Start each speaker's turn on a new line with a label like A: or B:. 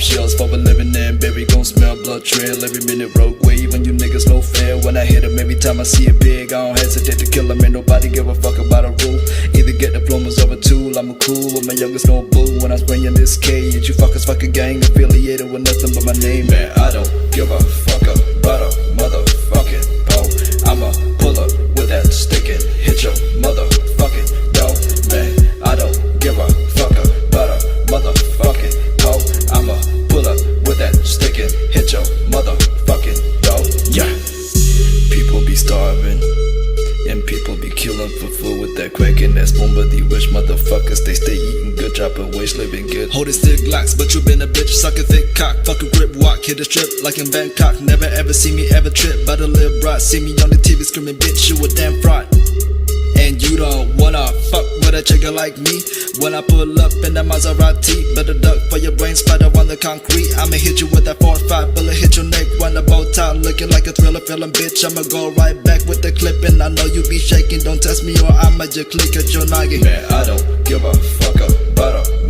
A: shells for a living and baby gon' smell blood trail every minute road wave and you niggas no fair. When I hit 'em every time I see it big, I don't hesitate to kill 'em. Ain't nobody give a fuck about a rule. Either get diplomas or a tool. I'm a cool with my youngest no boo. When I'm spraying this cage, you fuckers fucking gang affiliated with nothing but my name. Man, I don't give a fuck about a motherfucking pole. I'ma pull up with that stick and hit your motherfucking door. Man, I don't give a fuck about a motherfucking pole. I'ma pull up with that stick and hit your motherfucking door. Yeah. People be starving and people be killing for food with that crack and that spoon. But these rich motherfuckers, they stay eating good, dropping waste, living good. Holding stick glocks, but you been a bitch. Sucking thick cock, fucking grip walk, hit a strip like in Bangkok. Never ever see me ever trip, but a live broad. See me on the TV screaming, bitch, you a damn fraud. And you don't wanna fuck with a chick like me. When I pull up in that Maserati, better duck for your brain splatter on the concrete. I'ma hit you with that 4-5 bullet, hit your neck, run the bow tie, looking like a thriller feeling, bitch. I'ma go right back with the clip, and I know you be shaking. Don't test me or I'ma just click at your noggin. Man, I don't give a fuck about a